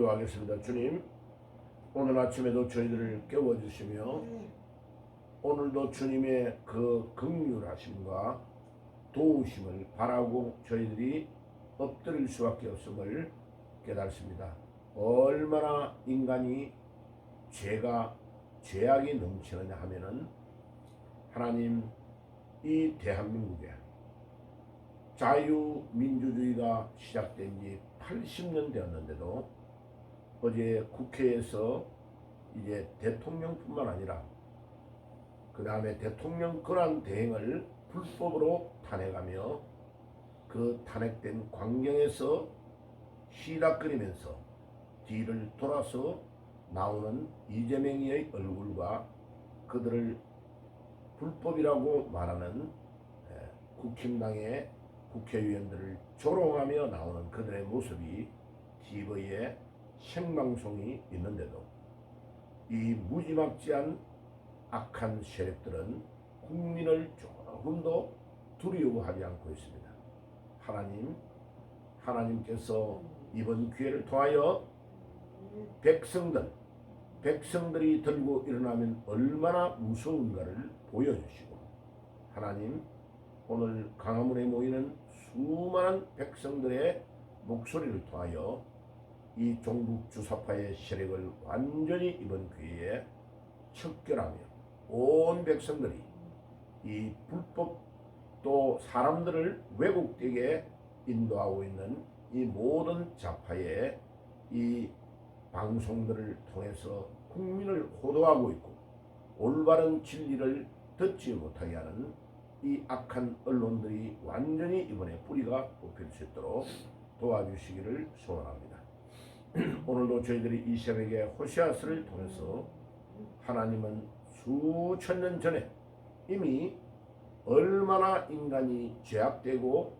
기도하겠습니다. 주님, 오늘 아침에도 저희들을 깨워주시며 오늘도 주님의 그 긍휼하심과 도우심을 바라고 저희들이 엎드릴 수밖에 없음을 깨닫습니다. 얼마나 인간이 죄악이 넘치느냐 하면은 하나님, 이 대한민국에 자유민주주의가 시작된 지 80년 되었는데도 어제 국회에서 이제 대통령뿐만 아니라 그 다음에 대통령 권한 대행을 불법으로 탄핵하며 그 탄핵된 광경에서 시닥거리면서 뒤를 돌아서 나오는 이재명의 얼굴과 그들을 불법이라고 말하는 국힘당의 국회의원들을 조롱하며 나오는 그들의 모습이 TV에 생방송이 있는데도 이 무지막지한 악한 세력들은 국민을 조금도 두려워하지 않고 있습니다. 하나님께서 이번 기회를 통하여 백성들이 들고 일어나면 얼마나 무서운가를 보여주시고, 하나님, 오늘 광화문에 모이는 수많은 백성들의 목소리를 통하여 이 종북 주사파의 세력을 완전히 이번 기회에 척결하며 온 백성들이 이 불법 또 사람들을 왜곡되게 인도하고 있는 이 모든 좌파의 이 방송들을 통해서 국민을 호도하고 있고 올바른 진리를 듣지 못하게 하는 이 악한 언론들이 완전히 이번에 뿌리가 뽑힐 수 있도록 도와주시기를 소원합니다. 오늘도 저희들이 이 새벽에 호시아스를 통해서 하나님은 수천 년 전에 이미 얼마나 인간이 죄악되고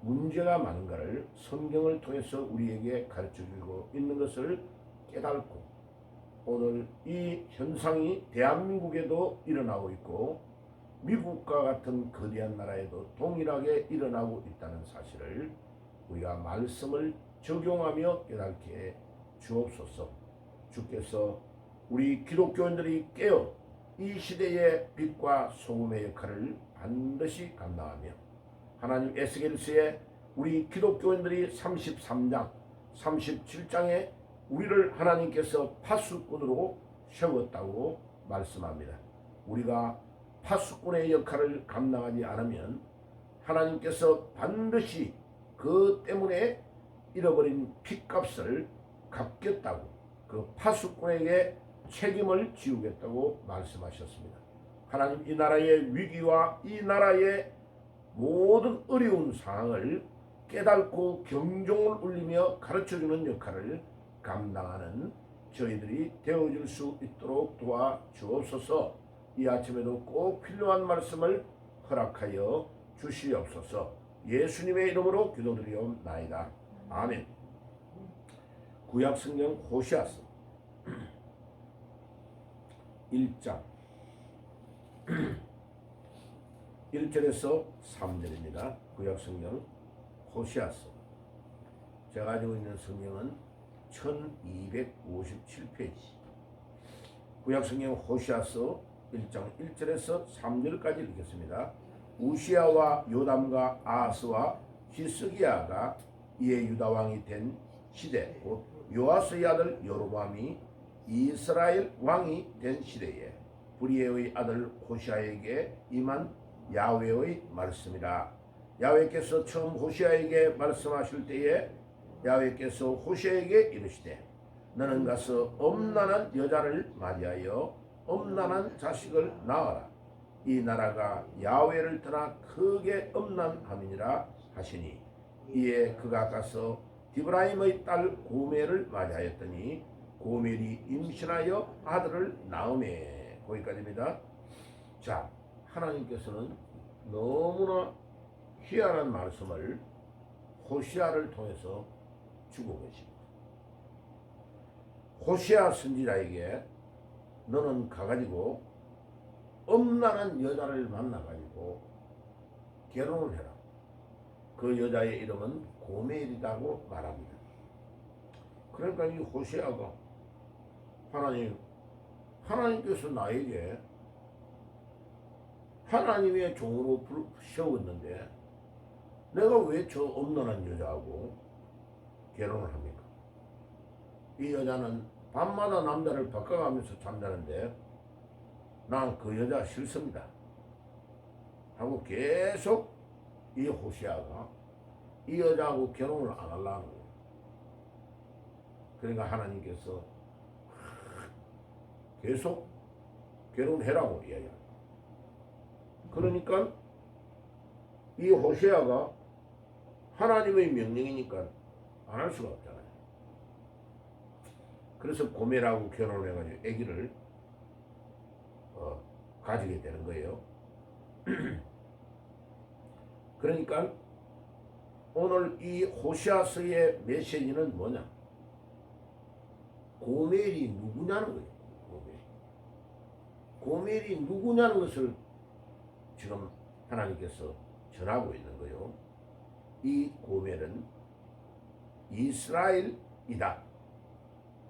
문제가 많은가를 성경을 통해서 우리에게 가르쳐주고 있는 것을 깨닫고, 오늘 이 현상이 대한민국에도 일어나고 있고 미국과 같은 거대한 나라에도 동일하게 일어나고 있다는 사실을 우리가 말씀을 적용하며 깨닫게 주옵소서. 주께서 우리 기독교인들이 깨어 이 시대의 빛과 소금의 역할을 반드시 감당하며, 하나님 에스겔서에 우리 기독교인들이 33장 37장에 우리를 하나님께서 파수꾼으로 세웠다고 말씀합니다. 우리가 파수꾼의 역할을 감당하지 않으면 하나님께서 반드시 그 때문에 잃어버린 핏값을 갚겠다고, 그 파수꾼에게 책임을 지우겠다고 말씀하셨습니다. 하나님, 이 나라의 위기와 이 나라의 모든 어려운 상황을 깨닫고 경종을 울리며 가르쳐주는 역할을 감당하는 저희들이 되어줄 수 있도록 도와주옵소서. 이 아침에도 꼭 필요한 말씀을 허락하여 주시옵소서. 예수님의 이름으로 기도드리옵나이다. 아멘. 구약성경 호시아서 1장 1절에서 3절입니다. 구약성경 호시아서. 제가 가지고 있는 성경은 1257페이지. 구약성경 호시아서 1장 1절에서 3절까지 읽겠습니다. 우시야와 요담과 아하스와 히스기야가 이에 유다왕이 된 시대, 곧 요아스의 아들 여로보암이 이스라엘 왕이 된 시대에 브리에의 아들 호시아에게 임한 야훼의 말씀이라. 야훼께서 처음 호시아에게 말씀하실 때에 야훼께서 호시아에게 이르시되, 너는 가서 엄난한 여자를 맞이하여 엄난한 자식을 낳아라. 이 나라가 야훼를 떠나 크게 엄난함이니라 하시니, 이에 그가 가서 디브라임의 딸 고멜을 맞이하였더니 고멜이 임신하여 아들을 낳으매. 거기까지입니다. 자, 하나님께서는 너무나 희한한 말씀을 호시아를 통해서 주고 계십니다. 호시아 선지자에게 너는 가가지고 엄난한 여자를 만나가지고 결혼을 해라. 그 여자의 이름은 고멜이라고 말합니다. 그러니까 이 호세아가 하나님께서 나에게 하나님의 종으로 세웠는데 내가 왜 저 엄론한 여자하고 결혼을 합니까? 이 여자는 밤마다 남자를 바꿔가면서 잠자는데 난 그 여자 싫습니다 하고 계속 이 호세아가 이 여자하고 결혼을 안 하려는 거예요. 그러니까 하나님께서 계속 결혼해라고 이야기합니다. 그러니까 이 호세아가 하나님의 명령이니까 안 할 수가 없잖아요. 그래서 고멜하고 결혼을 해가지고 아기를 가지게 되는 거예요. 그러니까 오늘 이 호세아서의 메시지는 뭐냐? 고멜이 누구냐는 거예요. 고멜이 누구냐는 것을 지금 하나님께서 전하고 있는 거예요. 이 고멜은 이스라엘이다.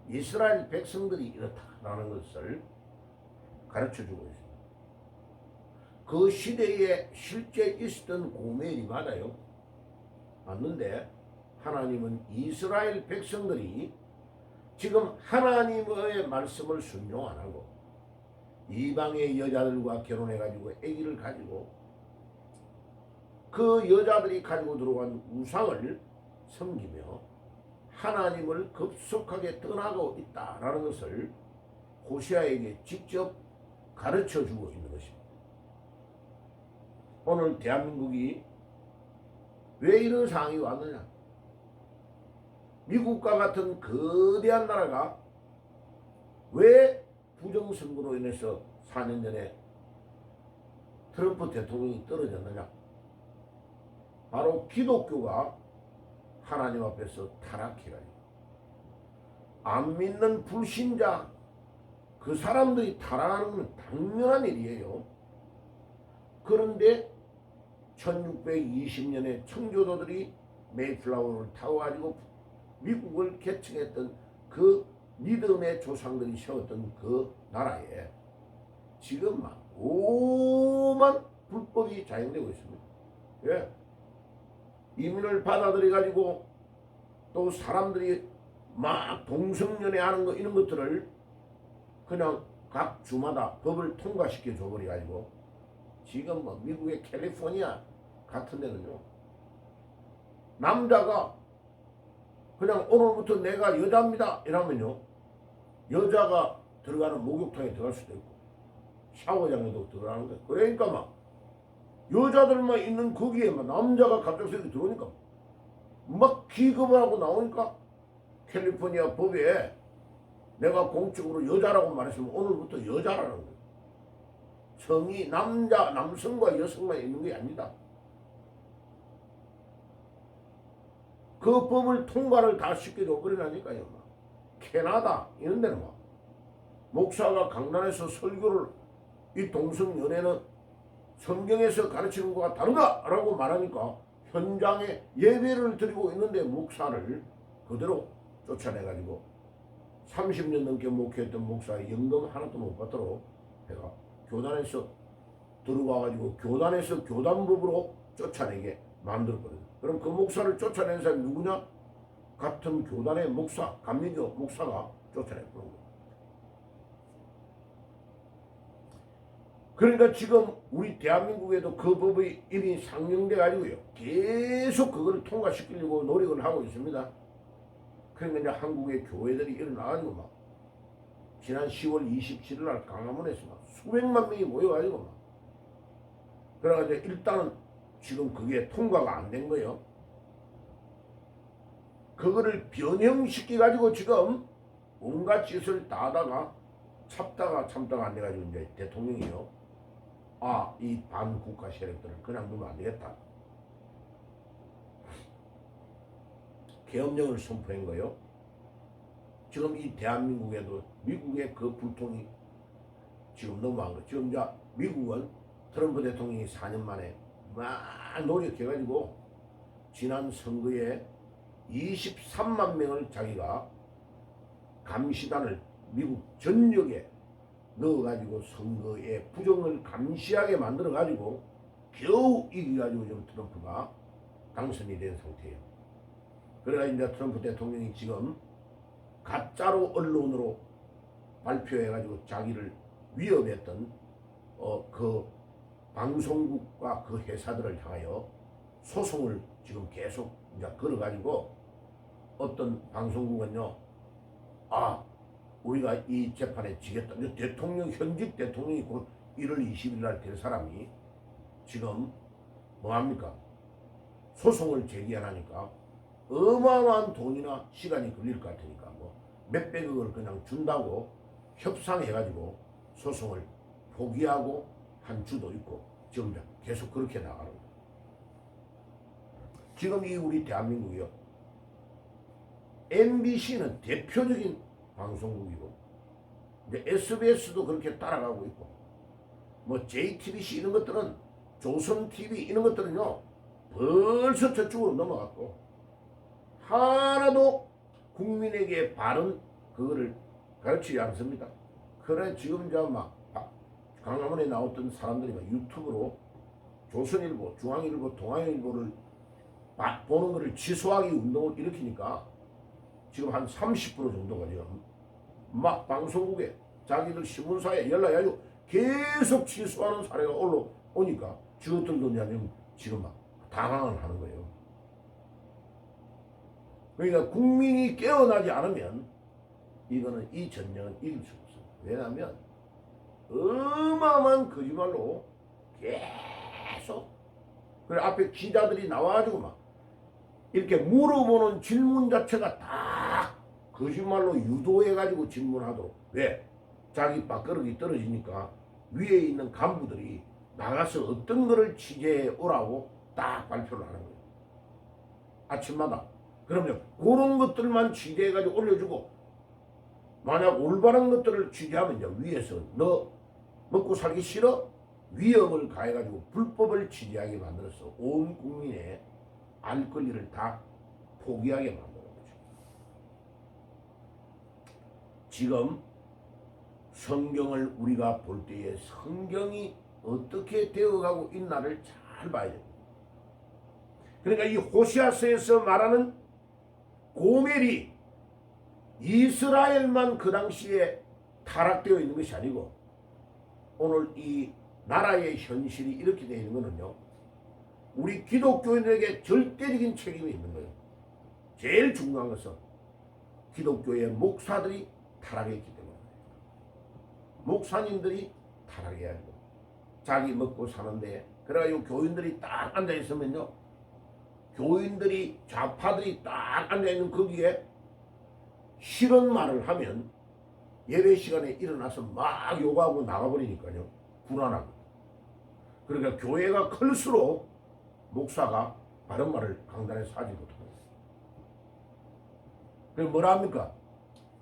이스라엘 백성들이 이렇다라는 것을 가르쳐주고 있습니다. 그 시대에 실제 있었던 고멜이 맞아요. 맞는데 하나님은 이스라엘 백성들이 지금 하나님의 말씀을 순종 안 하고 이방의 여자들과 결혼해가지고 아기를 가지고 그 여자들이 가지고 들어간 우상을 섬기며 하나님을 급속하게 떠나고 있다라는 것을 호세아에게 직접 가르쳐주고 있는 것입니다. 오늘 대한민국이 왜 이런 상황이 왔느냐? 미국과 같은 거대한 나라가 왜 부정선거로 인해서 4년 전에 트럼프 대통령이 떨어졌느냐? 바로 기독교가 하나님 앞에서 타락해가지고 안 믿는 불신자 그 사람들이 타락하는 건 당연한 일이에요. 그런데 1620년에 청교도들이 메이플라워를 타고가지고 미국을 개척했던 그 믿음의 조상들이 세웠던 그 나라에 지금 막 오만 불법이 자행되고 있습니다. 예. 이민을 받아들여 가지고 또 사람들이 막 동성연애 하는 거 이런 것들을 그냥 각 주마다 법을 통과시켜 줘버려 가지고 지금 뭐 미국의 캘리포니아 같은 데는요 남자가 그냥 오늘부터 내가 여자입니다 이러면요 여자가 들어가는 목욕탕에 들어갈 수도 있고 샤워장에도 들어가는 거예요. 그러니까 막 여자들만 있는 거기에 막 남자가 갑작스럽게 들어오니까 막 기겁을 하고 나오니까 캘리포니아 법에 내가 공적으로 여자라고 말했으면 오늘부터 여자라는 거예요. 성이 남성과 여성만 있는 게 아니다. 그 법을 통과를 다 시켜줘 버리라니까요. 캐나다 이런 데는 막 목사가 강단에서 설교를 이 동성연애는 성경에서 가르치는 것과 다르다라고 말하니까 현장에 예배를 드리고 있는데 목사를 그대로 쫓아내가지고 30년 넘게 목회했던 목사의 연금 하나도 못 받도록 해가 교단에서 들어와가지고 교단에서 교단법으로 쫓아내게 만들어버려요. 그럼 그 목사를 쫓아낸 사람이 누구냐? 같은 교단의 목사, 감리교 목사가 쫓아내버린 거예요. 그러니까 지금 우리 대한민국에도 그 법이 이미 상정돼 가지고요 계속 그걸 통과시키려고 노력을 하고 있습니다. 그러니까 이제 한국의 교회들이 일어나가지고 막 지난 10월 27일 날 강화문에서 막 수백만 명이 모여가지고 막 그래가지고 일단은 지금 그게 통과가 안 된 거예요. 그거를 변형시켜 가지고 지금 온갖 짓을 다 하다가 참다가 안 돼가지고 이제 대통령이요. 이 반국가 세력들은 그냥 두면 안 되겠다. 계엄령을 선포한 거예요. 지금 이 대한민국에도 미국의 그 불통이 지금 넘어간 거. 지금 이제 미국은 트럼프 대통령이 4년 만에 막 노력해가지고 지난 선거에 23만 명을 자기가 감시단을 미국 전역에 넣어가지고 선거의 부정을 감시하게 만들어가지고 겨우 이겨가지고 지금 트럼프가 당선이 된 상태예요. 그래가 이제 트럼프 대통령이 지금 가짜로 언론으로 발표해가지고 자기를 위협했던 그 방송국과 그 회사들을 향하여 소송을 지금 계속 이제 걸어가지고 어떤 방송국은요, 우리가 이 재판에 지겠다. 대통령, 현직 대통령이 곧 1월 20일 날 될 사람이 지금 뭐합니까? 소송을 제기하니까 어마어마한 돈이나 시간이 걸릴 것 같으니까 뭐 몇백억을 그냥 준다고 협상해가지고 소송을 포기하고 한 주도 있고 지금 계속 그렇게 나가는 거예요. 지금 이 우리 대한민국이요. MBC는 대표적인 방송국이고 이제 SBS도 그렇게 따라가고 있고 뭐 JTBC 이런 것들은 조선TV 이런 것들은요 벌써 저쪽으로 넘어갔고 하나도 국민에게 바른 그거를 가르치지 않습니다. 그래 지금 이제 막 강화문에 나왔던 사람들이 막 유튜브로 조선일보, 중앙일보, 동아일보를 보는 것을 취소하기 운동을 일으키니까 지금 한 30% 정도가 지금 막 방송국에 자기들 신문사에 연락해가지고 계속 취소하는 사례가 올라오니까 저것들도 지금 막 당황을 하는 거예요. 그러니까 국민이 깨어나지 않으면 이거는 이 전쟁은 이길 수 없어요. 왜냐하면 어마어마한 거짓말로 계속 그래 앞에 기자들이 나와가지고 막 이렇게 물어보는 질문 자체가 다 거짓말로 유도해가지고 질문하도록. 왜? 자기 밥그릇이 떨어지니까 위에 있는 간부들이 나가서 어떤 거를 취재해 오라고 딱 발표를 하는 거예요. 아침마다. 그러면 그런 것들만 취재해가지고 올려주고 만약 올바른 것들을 취재하면 이제 위에서 너 먹고 살기 싫어? 위협을 가해가지고 불법을 취재하게 만들어서 온 국민의 알 권리를 다 포기하게 만드는 거죠. 지금 성경을 우리가 볼 때에 성경이 어떻게 되어가고 있나를 잘 봐야 됩니다. 그러니까 이 호시아서에서 말하는 고멜이 이스라엘만 그 당시에 타락되어 있는 것이 아니고 오늘 이 나라의 현실이 이렇게 되어 있는 것은요. 우리 기독교인들에게 절대적인 책임이 있는 거예요. 제일 중요한 것은 기독교의 목사들이 타락했기 때문에 목사님들이 타락해야 하고 자기 먹고 사는데 그래가지고 교인들이 딱 앉아있으면요. 교인들이 좌파들이 딱 앉아있는 거기에 싫은 말을 하면 예배 시간에 일어나서 막 욕하고 나가버리니까요. 불안하고. 그러니까 교회가 클수록 목사가 바른 말을 강단에서 하지 못합니다. 그래서 뭐라 합니까?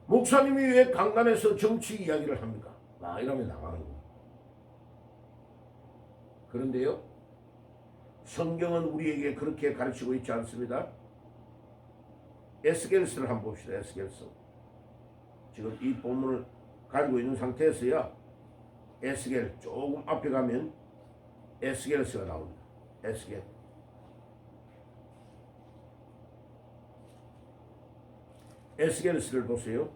목사님이 왜 강단에서 정치 이야기를 합니까? 막 이러면 나가는 거예요. 그런데요. 성경은 우리에게 그렇게 가르치고 있지 않습니다. 에스겔서를 한번 봅시다. 에스겔서. 지금 이 본문을 가지고 있는 상태에서야 에스겔 조금 앞에 가면 에스겔서가 나옵니다. 에스겔. 에스겔서를 보세요.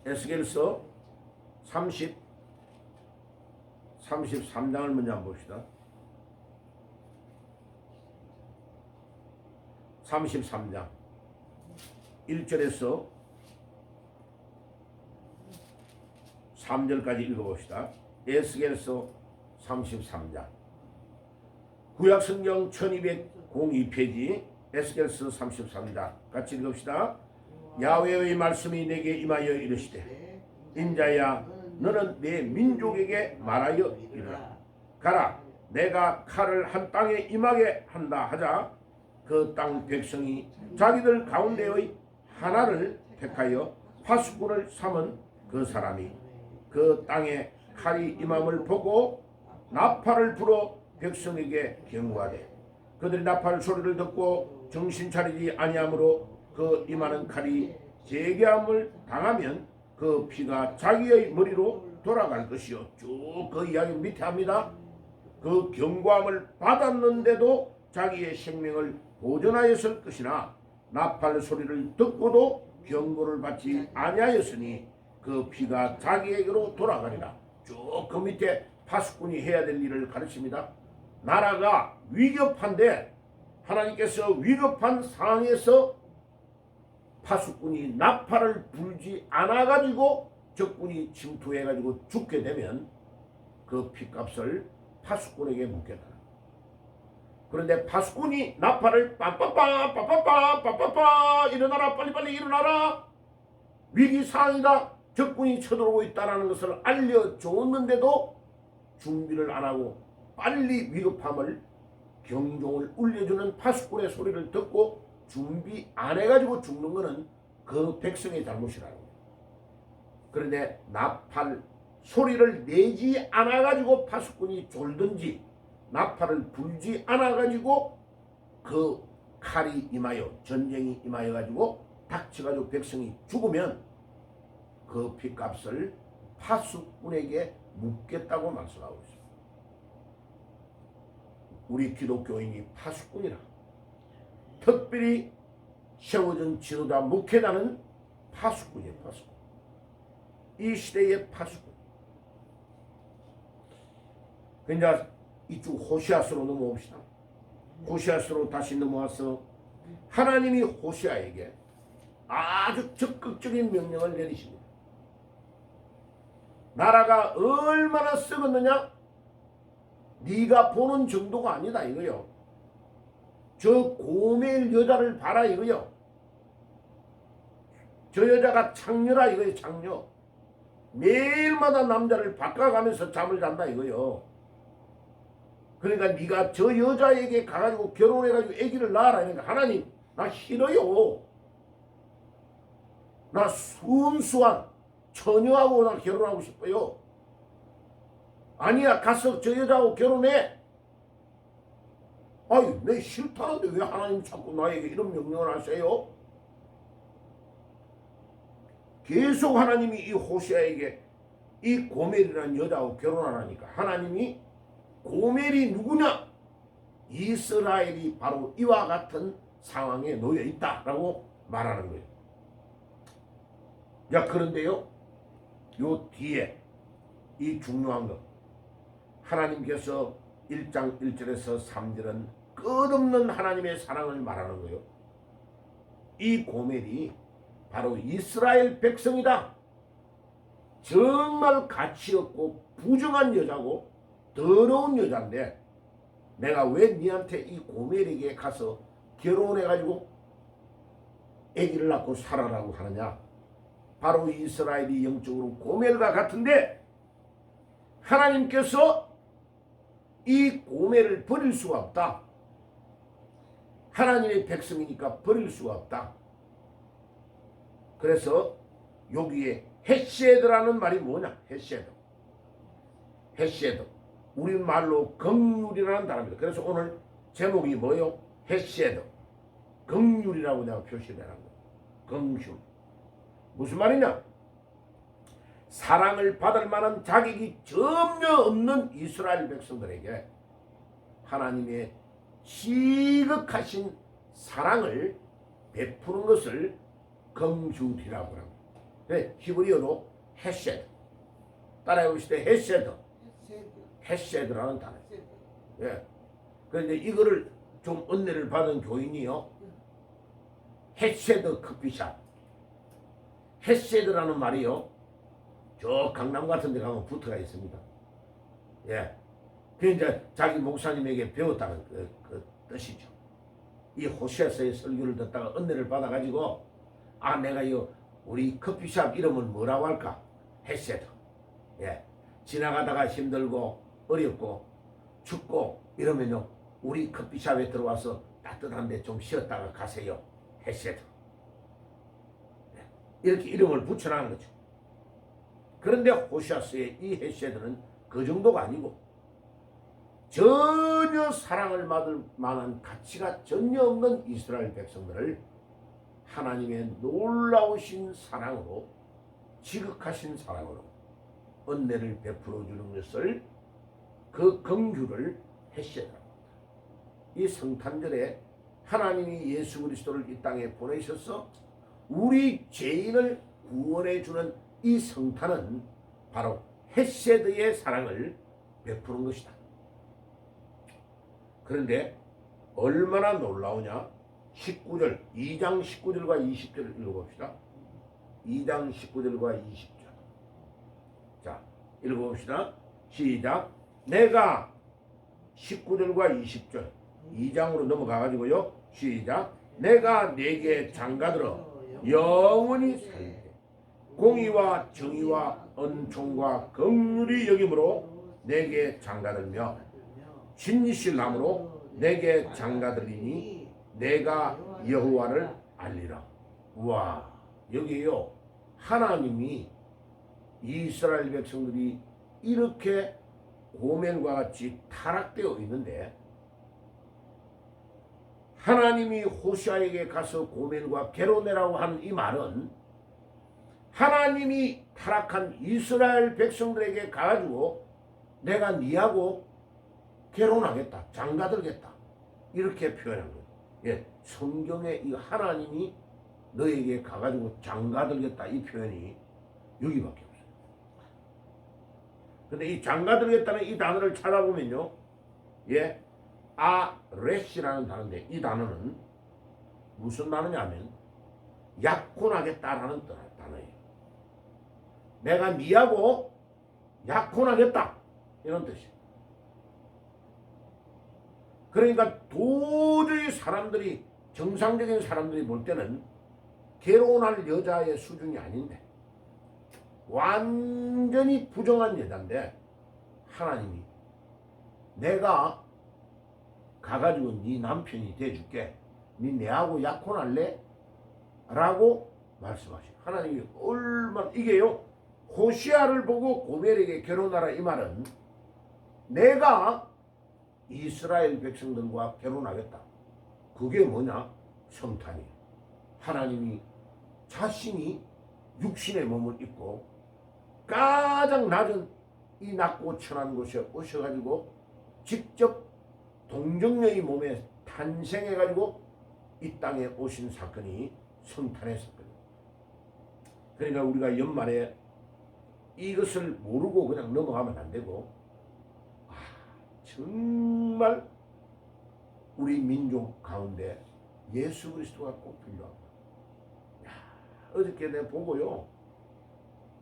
에스겔서 33장을 먼저 한번 봅시다. 33장 1절에서 3절까지 읽어봅시다. 에스겔서 33장 구약성경 1202페이지 에스겔서 33장 같이 읽읍시다. 야훼의 말씀이 내게 임하여 이르시되 인자야 너는 내 민족에게 말하여 이르라. 가라 내가 칼을 한 땅에 임하게 한다 하자 그 땅 백성이 자기들 가운데의 하나를 택하여 파수꾼을 삼은 그 사람이 그 땅에 칼이 임함을 보고 나팔을 불어 백성에게 경고하되 그들이 나팔 소리를 듣고 정신 차리지 아니하므로 그 임하는 칼이 재개함을 당하면 그 피가 자기의 머리로 돌아갈 것이요. 쭉 그 이야기 밑에 합니다. 그 경고함을 받았는데도 자기의 생명을 보존하였을 것이나 나팔 소리를 듣고도 경고를 받지 아니하였으니 그 피가 자기에게로 돌아가리라. 쭉 그 밑에 파수꾼이 해야 될 일을 가르칩니다. 나라가 위급한데 하나님께서 위급한 상황에서 파수꾼이 나팔을 불지 않아가지고 적군이 침투해가지고 죽게 되면 그 피값을 파수꾼에게 묻겠다. 그런데 파수꾼이 나팔을 빰빰빰 빰빰빰 빰빰빰 일어나라 빨리빨리 일어나라 위기 상황이다 적군이 쳐들어오고 있다는 것을 알려줬는데도 준비를 안 하고 빨리 위급함을 경종을 울려주는 파수꾼의 소리를 듣고 준비 안 해가지고 죽는 것은 그 백성의 잘못이라는 거예요. 그런데 나팔 소리를 내지 않아가지고 파수꾼이 졸든지 나팔을 불지 않아가지고 그 칼이 임하여 전쟁이 임하여가지고 닥쳐가지고 백성이 죽으면 그 핏값을 파수꾼에게 묻겠다고 말씀하고 있습니다. 우리 기독교인이 파수꾼이라 특별히 세워진 지도자 목회자는 파수꾼이에요. 파수꾼. 이 시대의 파수꾼. 그러니까 이쪽 호시아스로 넘어옵시다. 호시아스로 다시 넘어와서 하나님이 호시아에게 아주 적극적인 명령을 내리십니다. 나라가 얼마나 썩었느냐? 네가 보는 정도가 아니다 이거요. 저 고멜 여자를 봐라 이거요. 저 여자가 창녀라 이거요. 창녀. 매일마다 남자를 바꿔가면서 잠을 잔다 이거요. 그러니까 네가 저 여자에게 가가지고 결혼해가지고 아기를 낳아라. 그러니까 하나님 나 싫어요. 나 순수한 처녀하고 나 결혼하고 싶어요. 아니야 가서 저 여자하고 결혼해. 아이 내 싫다는데 왜 하나님 자꾸 나에게 이런 명령을 하세요? 계속 하나님이 이 호시아에게 이 고멜이라는 여자하고 결혼하라니까 하나님이 고멜이 누구냐? 이스라엘이 바로 이와 같은 상황에 놓여 있다라고 말하는 거예요. 야 그런데요 요 뒤에 이 중요한 것 하나님께서 1장 1절에서 3절은 끝없는 하나님의 사랑을 말하는 거예요. 이 고멜이 바로 이스라엘 백성이다. 정말 가치 없고 부정한 여자고 더러운 여자인데 내가 왜 니한테 이 고멜에게 가서 결혼해가지고 아기를 낳고 살아라고 하느냐. 바로 이스라엘이 영적으로 고멜과 같은데 하나님께서 이 고멜을 버릴 수가 없다. 하나님의 백성이니까 버릴 수가 없다. 그래서 여기에 헤세드라는 말이 뭐냐? 헤세드. 헤세드. 우리말로 긍휼이라는 단어입니다. 그래서 오늘 제목이 뭐예요? 헤세드. 긍휼이라고 내가 표시를 해놓은 거예요. 긍휼. 무슨 말이냐? 사랑을 받을 만한 자격이 전혀 없는 이스라엘 백성들에게 하나님의 지극하신 사랑을 베푸는 것을 긍휼이라고 합니다. 네, 히브리어로 헤세드. 따라해보시죠. 헤세드. 헤세드라는 단어. 예. 그런데 이거를 좀 은혜를 받은 교인이요. 헤세드 커피숍. 헤세드라는 말이요. 저 강남 같은 데 가면 붙어가 있습니다. 예. 그게 이제 자기 목사님에게 배웠다는 그 뜻이죠. 이 호시아서의 설교를 듣다가 은혜를 받아가지고 아 내가 이 우리 커피숍 이름을 뭐라고 할까? 헤세드. 예. 지나가다가 힘들고 어렵고 춥고 이러면요 우리 커피숍에 들어와서 따뜻한데 좀 쉬었다가 가세요. 헤세드. 예. 이렇게 이름을 붙여놓은 거죠. 그런데 호시아스의 이 헤세드는 그 정도가 아니고 전혀 사랑을 받을 만한 가치가 전혀 없는 이스라엘 백성들을 하나님의 놀라우신 사랑으로, 지극하신 사랑으로 은혜를 베풀어 주는 것을, 그 긍휼을 헤시더라. 이 성탄절에 하나님이 예수 그리스도를 이 땅에 보내셔서 우리 죄인을 구원해 주는 이 성탄은 바로 헤세드의 사랑을 베푸는 것이다. 그런데 얼마나 놀라우냐? 19절, 2장 19절과 20절을 읽어봅시다. 2장 19절과 20절. 자, 읽어봅시다. 시작. 내가 19절과 20절 2장으로 넘어가가지고요. 시작. 내가 네게 장가들어 영원히 살게 공의와 정의와 은총과 긍휼이 여김으로 내게 장가들며 진실 나무로 내게 장가들리니 내가 여호와를 알리라. 우와, 여기요, 하나님이 이스라엘 백성들이 이렇게 고멜과 같이 타락되어 있는데, 하나님이 호시아에게 가서 고멜과 게로내라고 하는 이 말은 하나님이 타락한 이스라엘 백성들에게 가가지고 내가 니하고 결혼하겠다, 장가들겠다, 이렇게 표현한 거예요. 예, 성경에 이 하나님이 너에게 가가지고 장가들겠다 이 표현이 여기밖에 없어요. 근데 이 장가들겠다는 이 단어를 찾아보면요, 예, 아레시라는 단어인데, 이 단어는 무슨 단어냐면 약혼하겠다라는 단어예요. 내가 니하고 약혼하겠다, 이런 뜻이에요. 그러니까 도저히 사람들이, 정상적인 사람들이 볼 때는 결혼할 여자의 수준이 아닌데, 완전히 부정한 여자인데, 하나님이 내가 가가지고 네 남편이 돼줄게, 네 내하고 약혼할래? 라고 말씀하시고, 하나님이 얼마나, 이게요, 호시아를 보고 고멜에게 결혼하라 이 말은 내가 이스라엘 백성들과 결혼하겠다, 그게 뭐냐? 성탄이에요. 하나님이 자신이 육신의 몸을 입고 가장 낮은 이 낮고 천한 곳에 오셔가지고 직접 동정녀의 몸에 탄생해가지고 이 땅에 오신 사건이 성탄의 사건이에요. 그러니까 우리가 연말에 이것을 모르고 그냥 넘어가면 안 되고, 정말 우리 민족 가운데 예수 그리스도가 꼭 필요하다. 어저께 내가 보고요,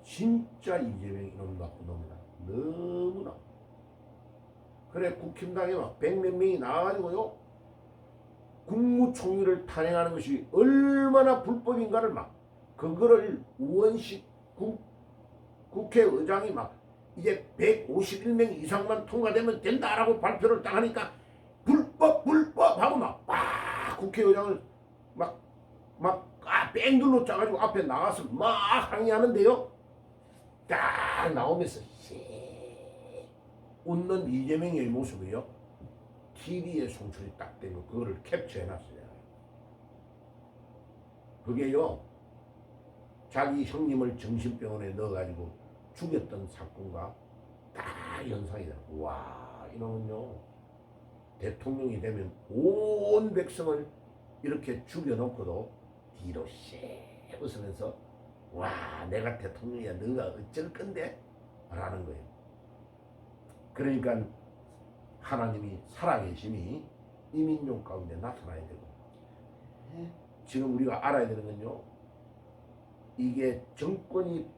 진짜 이재명 이놈 나쁜 놈이다, 너무나. 그래, 국힘당에 막 100몇 명이 나와가지고요, 국무총리를 탄핵하는 것이 얼마나 불법인가를 막, 그거를 우원식 국회의장이 막 이제 151명 이상만 통과되면 된다라고 발표를 딱 하니까 불법 하고 막 국회의장을 뺑둘러 짜가지고 앞에 나가서 막 항의하는데요, 딱 나오면서 웃는 이재명의 모습이요, TV에 송출이 딱 되고 그거를 캡처해놨어요. 그게요, 자기 형님을 정신병원에 넣어가지고 죽였던 사건과 다 연상이 돼요. 와, 이놈은요, 대통령이 되면 온 백성을 이렇게 죽여놓고도 뒤로 쎄 웃으면서 와, 내가 대통령이야, 너가 어쩔 건데? 라는 거예요. 그러니까 하나님이 살아계심이 이 민족 가운데 나타나야 되고, 지금 우리가 알아야 되는 건요, 이게 정권이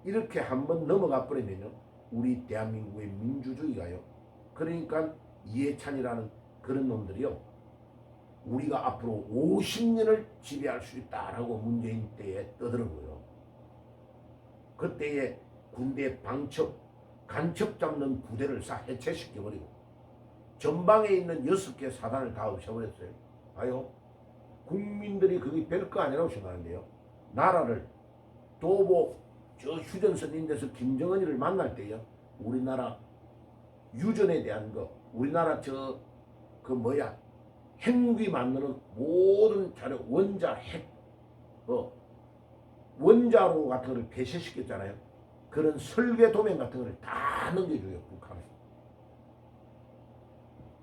이렇게 한번 넘어가 버리면요, 우리 대한민국의 민주주의가요, 그러니까 이해찬이라는 그런 놈들이요, 우리가 앞으로 50년을 지배할 수 있다라고 문재인 때에 떠들어고요. 그때에 군대 간첩 잡는 부대를 싹 해체시켜버리고 전방에 있는 6개 사단을 다 없애버렸어요. 봐요, 국민들이 그게 별거 아니라고 생각하는데요, 나라를 도보 저 휴전선 있는 데서 김정은이를 만날 때요, 우리나라 유전에 대한 거, 우리나라 핵무기 만드는 모든 자료, 원자, 핵 어, 원자로 같은 걸 폐쇄시켰잖아요. 그런 설계 도면 같은 걸 다 넘겨줘요, 북한에.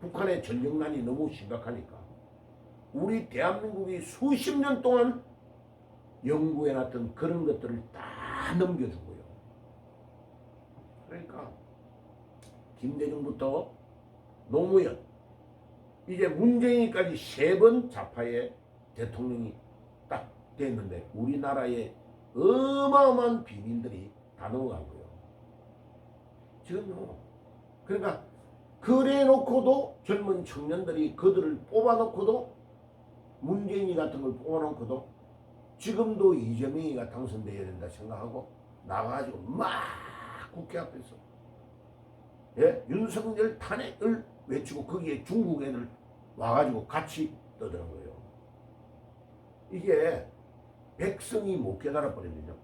북한의 전력난이 너무 심각하니까 우리 대한민국이 수십 년 동안 연구해놨던 그런 것들을 다 넘겨주고요. 그러니까 김대중부터 노무현, 이제 문재인까지 3번 좌파의 대통령이 딱 됐는데 우리나라에 어마어마한 비민들이 다 넘어간 거예요. 지금요. 그러니까 그래 놓고도 젊은 청년들이 그들을 뽑아놓고도 문재인이 같은 걸 뽑아놓고도 지금도 이재명이가 당선돼야 된다 생각하고 나가가지고 막 국회 앞에서 윤석열 탄핵을 외치고 거기에 중국 애들 와가지고 같이 떠드는 거예요. 이게 백성이 못 깨달아 버리면요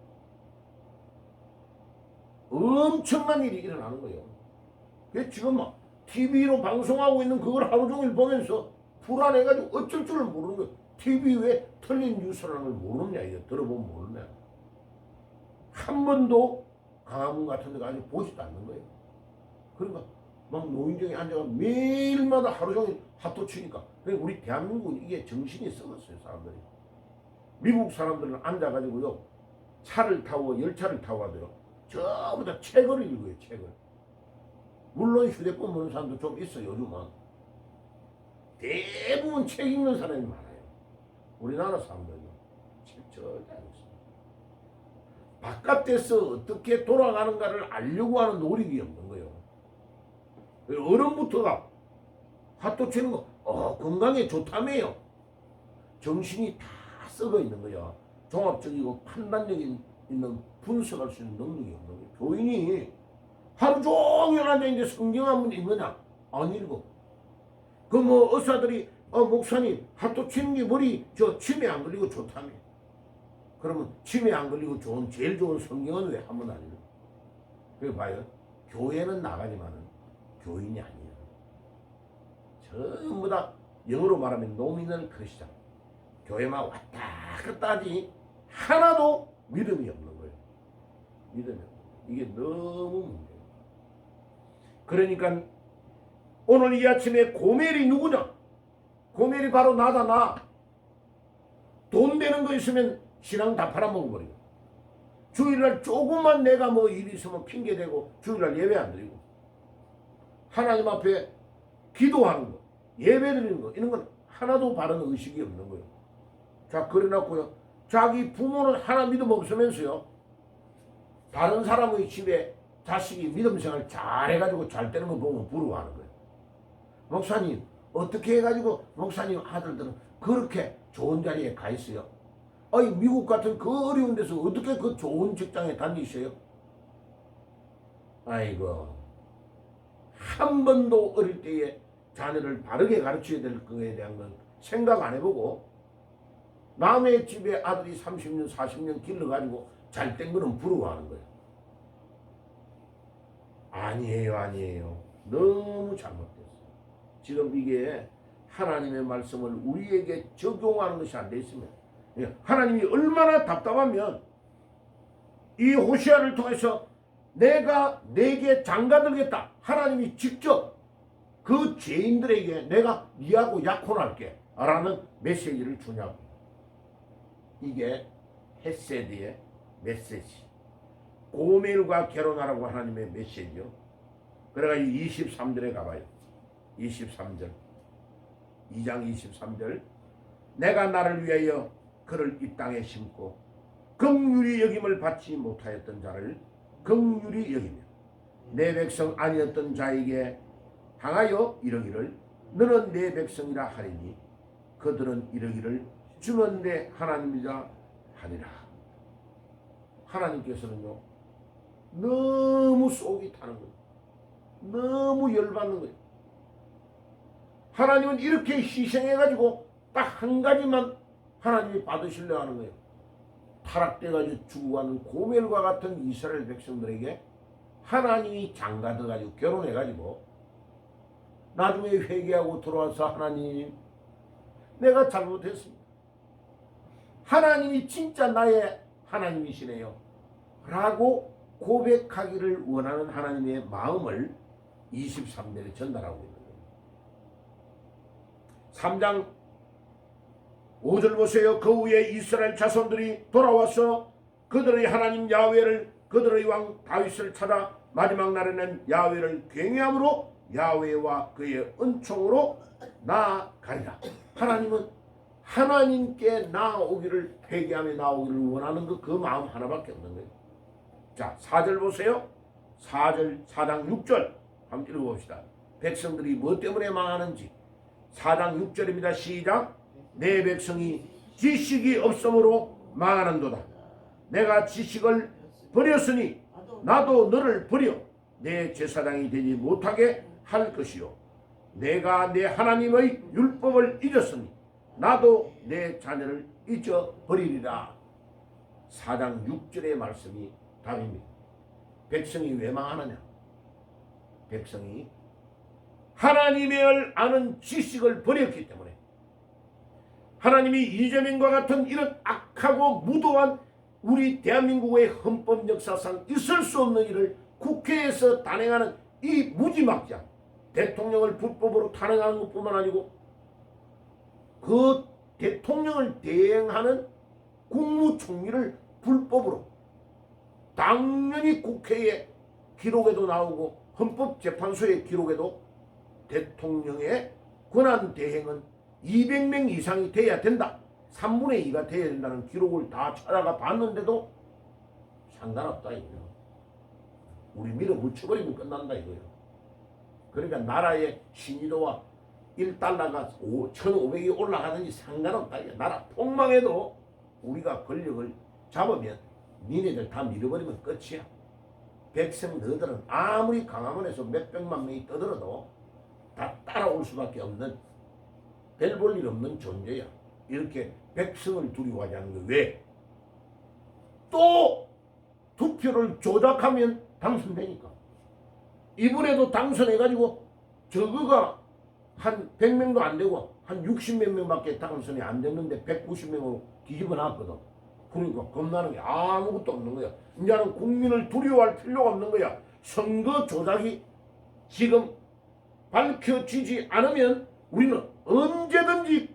엄청난 일이 일어나는 거예요. 지금 막 TV로 방송하고 있는 그걸 하루 종일 보면서 불안해가지고 어쩔 줄을 모르는 거예요. TV 왜 틀린 뉴스라는 걸 모르냐, 이거 들어보면 모르냐. 한 번도 강화문 같은 데 가서 보지도 않는 거예요. 그러니까 막 노인정에 앉아가 매일마다 하루 종일 핫도 치니까. 그러니까 우리 대한민국은 이게 정신이 썩었어요, 사람들이. 미국 사람들은 앉아가지고요, 차를 타고 열차를 타고 가도요, 전부 다 책을 읽어요, 책을. 물론 휴대폰 보는 사람도 좀 있어, 요즘은. 대부분 책 읽는 사람이 많아요. 우리나라 사람들은 책 절대 안 읽습니다. 바깥에서 어떻게 돌아가는가를 알려고 하는 노력이 없는 거예요. 어른부터가 핫도 치는 거, 건강에 좋다며요. 정신이 다 썩어 있는 거야. 종합적이고 판단력이 있는 분석할 수 있는 능력이 없는 거예요. 교인이 하루 종일 앉아 있는데 성경 한번 읽느냐? 안 읽어. 그 뭐 의사들이 목사님 핫도 치는 게 머리 치매 안 걸리고 좋다며. 그러면 치매 안 걸리고 좋은 제일 좋은 성경은 왜 한 번 안 읽어? 그래 봐요. 교회는 나가지만은 교인이 아니에요. 전부 다 영어로 말하면 노미널 크리스찬. 교회만 왔다 갔다 하지 하나도 믿음이 없는 거예요. 믿음이 없는 거예요. 이게 너무 문제예요. 그러니까 오늘 이 아침에 고멜이 누구냐? 고멜이 바로 나다, 나. 돈 되는 거 있으면 신앙 다 팔아먹어버리고, 주일날 조금만 내가 뭐 일이 있으면 핑계대고 주일날 예배 안 드리고, 하나님 앞에 기도하는 거, 예배 드리는 거, 이런 건 하나도 바른 의식이 없는 거예요. 자, 그래놓고요, 자기 부모는 하나 믿음 없으면서요, 다른 사람의 집에 자식이 믿음 생활 잘해가지고 잘 되는 거 보면 부러워하는 거예요. 목사님, 어떻게 해가지고 목사님 아들들은 그렇게 좋은 자리에 가 있어요? 아니, 미국 같은 그 어려운 데서 어떻게 그 좋은 직장에 다니셔요? 아이고, 한 번도 어릴 때에 자녀를 바르게 가르쳐야 될 거에 대한 건 생각 안 해보고, 남의 집에 아들이 30년, 40년 길러가지고 잘 된 거는 부러워하는 거예요. 아니에요, 아니에요. 너무 잘못됐어요. 지금 이게 하나님의 말씀을 우리에게 적용하는 것이 안 돼 있으면, 하나님이 얼마나 답답하면 이 호시아를 통해서 내가 네게 장가들겠다. 하나님이 직접 그 죄인들에게 내가 니하고 약혼할게 라는 메시지를 주냐고. 이게 헤세드의 메시지. 고멜과 결혼하라고 하나님의 메시지요. 그래가지고 23절에 가봐요. 23절 2장 23절 내가 나를 위하여 그를 이 땅에 심고 긍휼히 여김을 받지 못하였던 자를 긍휼히 여기며 내 백성 아니었던 자에게 향하여 이르기를 너는 내 백성이라 하리니 그들은 이르기를 주는 내 하나님이라 하니라. 하나님께서는요 너무 속이 타는 거예요. 너무 열받는 거예요. 하나님은 이렇게 희생해가지고 딱 한 가지만 하나님이 받으시려 하는 거예요. 타락돼가지고 죽어가는 고멜과 같은 이스라엘 백성들에게 하나님이 장가들어가지고 결혼해가지고 나중에 회개하고 돌아와서 하나님 내가 잘못했습니다. 하나님이 진짜 나의 하나님이시네요 라고 고백하기를 원하는 하나님의 마음을 23절에 전달하고 있는 거예요. 3장 5절 보세요. 그 후에 이스라엘 자손들이 돌아와서 그들의 하나님 야훼를 그들의 왕 다윗을 찾아 마지막 날에는 야훼를 경외함으로 야훼와 그의 은총으로 나아가리라. 하나님은 하나님께 나아오기를, 회개하며 나아오기를 원하는 그 마음 하나밖에 없는 거예요. 자, 4절 보세요. 4장 6절 한번 읽어봅시다. 백성들이 뭐 때문에 망하는지. 4장 6절입니다. 시작. 내 백성이 지식이 없으므로 망하는도다. 내가 지식을 버렸으니 나도 너를 버려 내 제사장이 되지 못하게 할 것이요. 내가 내 하나님의 율법을 잊었으니 나도 내 자녀를 잊어버리리라. 4장 6절의 말씀이 답입니다. 백성이 왜 망하느냐? 백성이 하나님을 아는 지식을 버렸기 때문에. 하나님이 이재명과 같은 이런 악하고 무도한 우리 대한민국의 헌법 역사상 있을 수 없는 일을 국회에서 단행하는 이 무지막지한 대통령을 불법으로 탄핵하는 것뿐만 아니고 그 대통령을 대행하는 국무총리를 불법으로, 당연히 국회의 기록에도 나오고 헌법재판소의 기록에도 대통령의 권한 대행은 200명 이상이 돼야 된다, 3분의 2가 돼야 된다는 기록을 다 찾아가 봤는데도 상관없다 이거예요. 우리 밀어붙여버리면 끝난다 이거예요. 그러니까 나라의 신의도와 1달러가 1,500이 올라가든지 상관없다. 나라 폭망해도 우리가 권력을 잡으면 니네들 다 밀어버리면 끝이야. 백성 너희들은 아무리 강화문에서 몇백만 명이 떠들어도 다 따라올 수밖에 없는, 별 볼 일 없는 존재야. 이렇게 백성을 두려워하지 않는 거. 왜? 또 투표를 조작하면 당선되니까. 이번에도 당선해가지고 저거가 한 100명도 안 되고 한 60몇 명밖에 당선이 안 됐는데 190명으로 뒤집어 놨거든. 그러니까 겁나는 게 아무것도 없는 거야. 이제는 국민을 두려워할 필요가 없는 거야. 선거 조작이 지금 밝혀지지 않으면 우리는 언제든지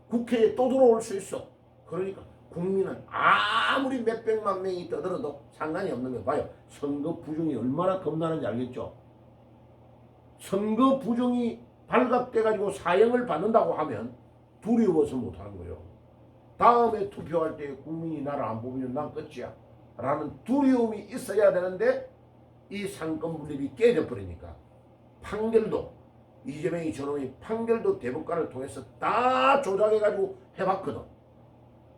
국회에 또 들어올 수 있어. 그러니까 국민은 아무리 몇백만 명이 떠들어도 상관이 없는 거야. 봐요. 선거 부정이 얼마나 겁나는지 알겠죠? 선거 부정이 발각돼가지고 사형을 받는다고 하면 두려워서 못하는 거예요. 다음에 투표할 때 국민이 나를 안 뽑으면 난 끝이야 라는 두려움이 있어야 되는데 이 상권 분립이 깨져버리니까 판결도, 이재명이 저놈이 판결도 대법관을 통해서 다 조작해가지고 해봤거든.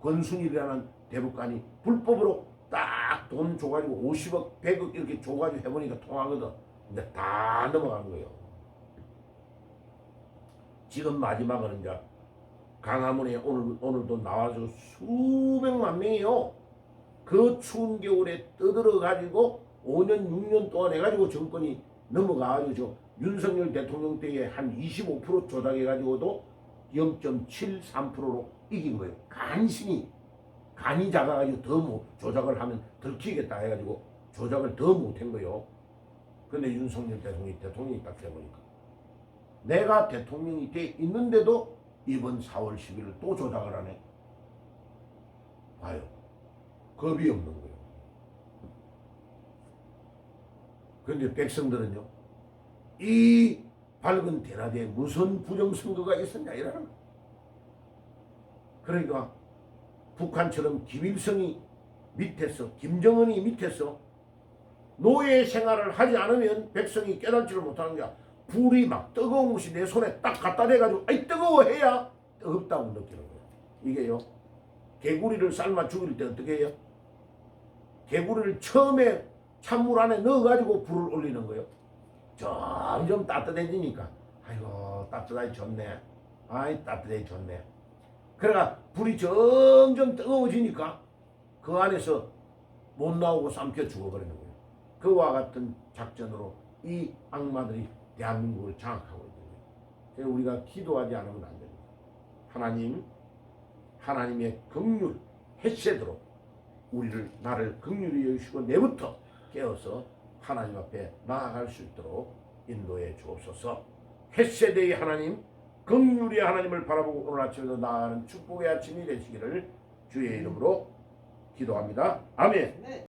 권순일이라는 대법관이 불법으로 딱 돈 줘가지고 50억 100억 이렇게 줘가지고 해보니까 통하거든. 근데 다 넘어간 거예요. 지금 마지막은 이제 강화문에 오늘도 나와서 수백만 명이요. 그 추운 겨울에 떠들어가지고 5년 6년 동안 해가지고 정권이 넘어가가지고 윤석열 대통령 때에 한 25% 조작해가지고도 0.73%로 이긴 거예요. 간이 작아가지고 더 조작을 하면 들키겠다 해가지고 조작을 더 못한 거예요. 근데 윤석열 대통령이 딱 돼보니까 내가 대통령이 돼 있는데도 이번 4월 10일 또 조작을 하네. 봐요. 겁이 없는 거예요. 그런데 백성들은요, 이 밝은 대낮에 무슨 부정선거가 있었냐 이러는 거예요. 그러니까 북한처럼 김일성이 밑에서, 김정은이 밑에서 노예 생활을 하지 않으면 백성이 깨닫지를 못하는 거야. 불이 막 뜨거운 것이 내 손에 딱 갖다 대가지고 아이 뜨거워 해야 뜨겁다고 느끼는 거예요. 이게요, 개구리를 삶아 죽일 때 어떻게 해요? 개구리를 처음에 찬물 안에 넣어가지고 불을 올리는 거예요. 점점 따뜻해지니까 아이고 따뜻하게 좋네, 아이 따뜻하게 좋네. 그러니까 불이 점점 뜨거워지니까 그 안에서 못 나오고 삼켜 죽어버리는 거예요. 그와 같은 작전으로 이 악마들이 대한민국을 장악하고 있는 거예요. 그래서 우리가 기도하지 않으면 안 됩니다. 하나님의 긍휼, 햇새도록 우리를 나를 긍휼히 여기시고 내부터 깨어서 하나님 앞에 나아갈 수 있도록 인도해 주옵소서. 햇새대의 하나님, 긍휼의 하나님을 바라보고 오늘 아침에도 나아가는 축복의 아침이 되시기를 주의 이름으로 기도합니다. 아멘.